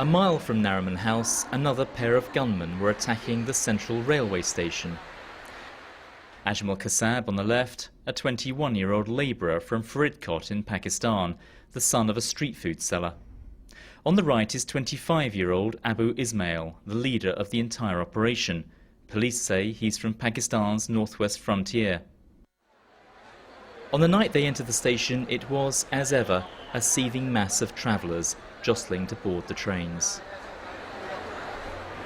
A mile from Nariman House, another pair of gunmen were attacking the central railway station. Ajmal Kasab on the left, a 21-year-old labourer from Faridkot in Pakistan, the son of a street food seller. On the right is 25-year-old Abu Ismail, the leader of the entire operation. Police say he's from Pakistan's northwest frontier. On the night they entered the station, it was, as ever, a seething mass of travellers jostling to board the trains.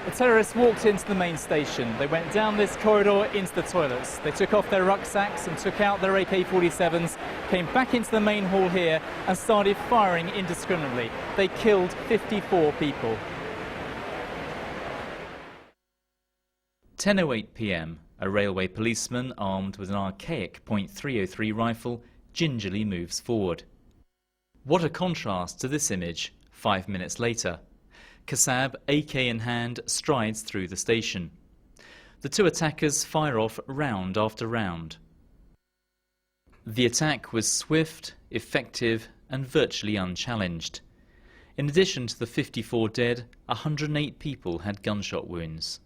The terrorists walked into the main station. They went down this corridor into the toilets. They took off their rucksacks and took out their AK-47s, came back into the main hall here and started firing indiscriminately. They killed 54 people. 10:08 p.m. A railway policeman armed with an archaic .303 rifle gingerly moves forward. What a contrast to this image 5 minutes later. Kasab, AK in hand, strides through the station. The two attackers fire off round after round. The attack was swift, effective and virtually unchallenged. In addition to the 54 dead, 108 people had gunshot wounds.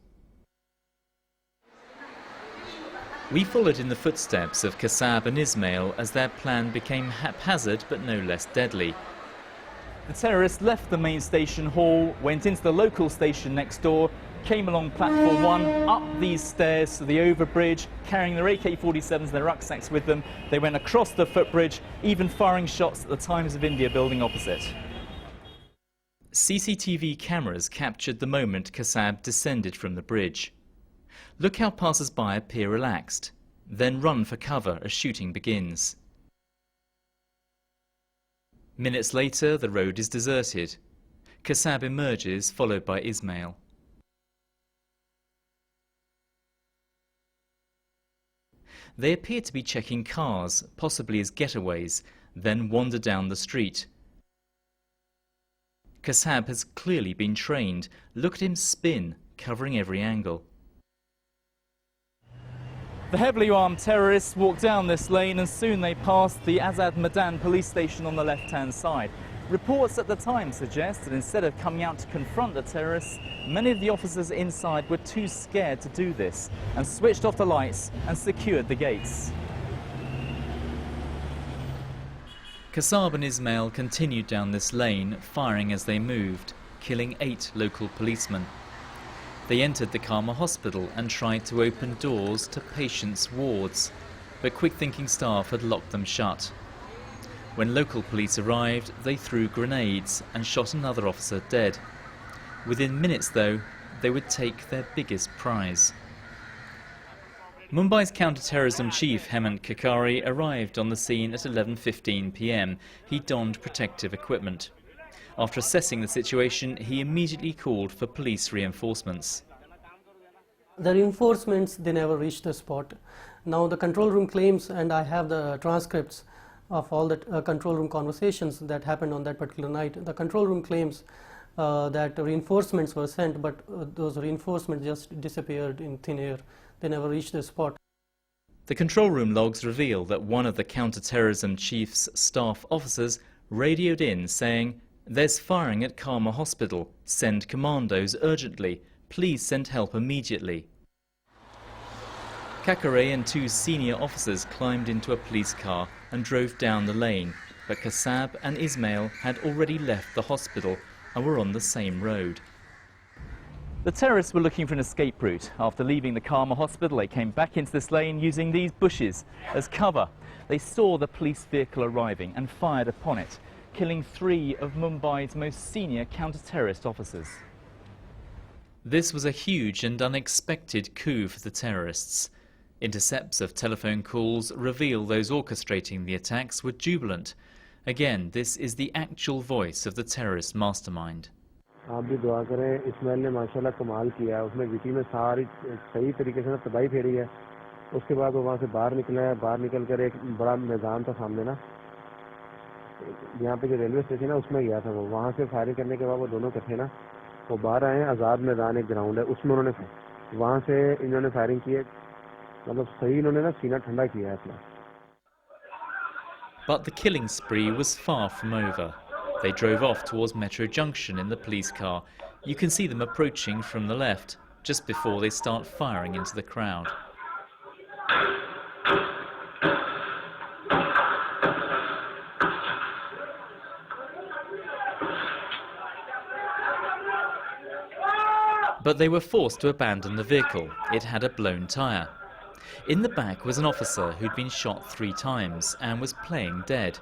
We followed in the footsteps of Kasab and Ismail as their plan became haphazard but no less deadly. The terrorists left the main station hall, went into the local station next door, came along platform 1, up these stairs to the overbridge, carrying their AK-47s and their rucksacks with them. They went across the footbridge, even firing shots at the Times of India building opposite. CCTV cameras captured the moment Kasab descended from the bridge. Look how passers-by appear relaxed, then run for cover as shooting begins. Minutes later, the road is deserted. Kasab emerges, followed by Ismail. They appear to be checking cars, possibly as getaways, then wander down the street. Kasab has clearly been trained. Look at him spin, covering every angle. The heavily armed terrorists walked down this lane and soon they passed the Azad Maidan police station on the left-hand side. Reports at the time suggest that instead of coming out to confront the terrorists, many of the officers inside were too scared to do this and switched off the lights and secured the gates. Kasab and Ismail continued down this lane, firing as they moved, killing 8 local policemen. They entered the Karma hospital and tried to open doors to patients' wards, but quick-thinking staff had locked them shut. When local police arrived, they threw grenades and shot another officer dead. Within minutes, though, they would take their biggest prize. Mumbai's counter-terrorism chief, Hemant Kakkari, arrived on the scene at 11:15 p.m. He donned protective equipment. After assessing the situation, he immediately called for police reinforcements. The reinforcements, they never reached the spot. Now the control room claims, and I have the transcripts of all the control room conversations that happened on that particular night. The control room claims that reinforcements were sent, but those reinforcements just disappeared in thin air. They never reached the spot. The control room logs reveal that one of the counter-terrorism chief's staff officers radioed in saying, "There's firing at Karma hospital. Send commandos urgently. Please send help immediately." Kakkari and 2 senior officers climbed into a police car and drove down the lane, but Kasab and Ismail had already left the hospital and were on the same road. The terrorists were looking for an escape route. After leaving the Karma hospital, they came back into this lane using these bushes as cover. They saw the police vehicle arriving and fired upon it, killing 3 of Mumbai's most senior counter-terrorist officers. This was a huge and unexpected coup for the terrorists. Intercepts of telephone calls reveal those orchestrating the attacks were jubilant. Again, this is the actual voice of the terrorist mastermind. आप भी दुआ करें, इस्माइल ने माशाल्लाह कमाल किया है, उसने विटी में सारी सही तरीके से तबाही फेरी है। उसके बाद वो वहाँ से बाहर निकला है, बाहर निकलकर एक बड़ा मैदान था सामने ना, यहाँ पे जो रेलवे स्टेशन है उसमें गया था वो, वहाँ से फायरिंग करने के बाद वो दोनों इकट्ठे ना, वो बाहर आए, आज़ाद मैदान एक ग्राउंड है, उसमें उन्होंने वहाँ से इन्होंने फायरिंग की है, मतलब सही इन्होंने ना सीना ठंडा किया है अपना। But the killing spree was far from over. They drove off towards Metro Junction in the police car. You can see them approaching from the left, just before they start firing into the crowd. But they were forced to abandon the vehicle. It had a blown tyre. In the back was an officer who'd been shot 3 times and was playing dead.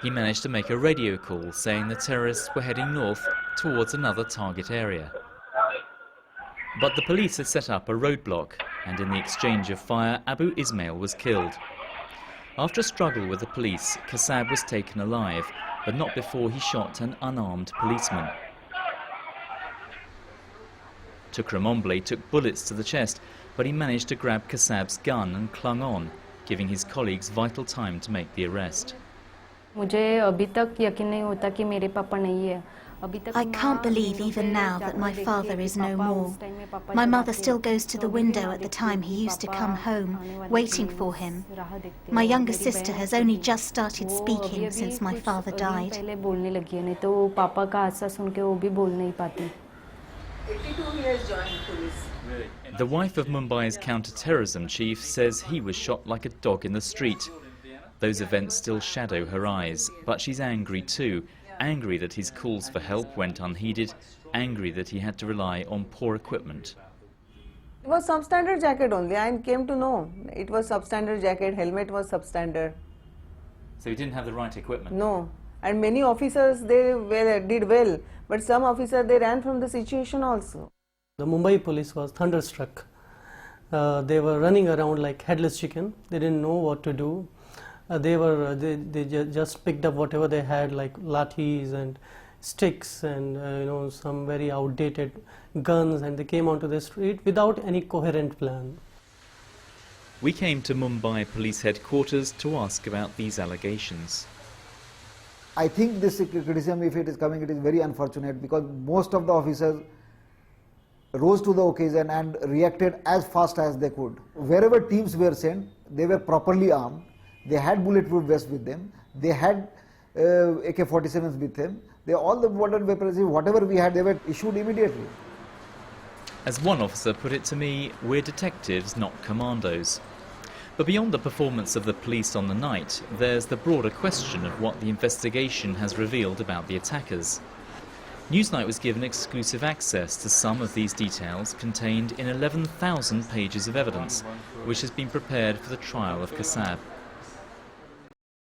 He managed to make a radio call saying the terrorists were heading north towards another target area. But the police had set up a roadblock, and in the exchange of fire, Abu Ismail was killed. After a struggle with the police, Kassab was taken alive, but not before he shot an unarmed policeman. Tukram Omble took bullets to the chest, but he managed to grab Kassab's gun and clung on, giving his colleagues vital time to make the arrest. I can't believe even now that my father is no more. My mother still goes to the window at the time he used to come home, waiting for him. My younger sister has only just started speaking since my father died. The wife of Mumbai's counter-terrorism chief says he was shot like a dog in the street. Those events still shadow her eyes, but she's angry too. Angry that his calls for help went unheeded, angry that he had to rely on poor equipment. It was substandard jacket only. I came to know it was substandard jacket, helmet was substandard. So he didn't have the right equipment? No. And many officers, did well, but some officers, they ran from the situation also. The Mumbai police was thunderstruck. They were running around like headless chicken. They didn't know what to do. They just picked up whatever they had, like lathis and sticks and some very outdated guns, and they came onto the street without any coherent plan. We came to Mumbai police headquarters to ask about these allegations. I think this criticism, if it is coming, it is very unfortunate, because most of the officers rose to the occasion and reacted as fast as they could. Wherever teams were sent, they were properly armed. They had bulletproof vests with them. They had AK-47s with them. All the modern weapons, whatever we had, they were issued immediately. As one officer put it to me, we're detectives, not commandos. But beyond the performance of the police on the night, there's the broader question of what the investigation has revealed about the attackers. Newsnight was given exclusive access to some of these details contained in 11,000 pages of evidence, which has been prepared for the trial of Kassab.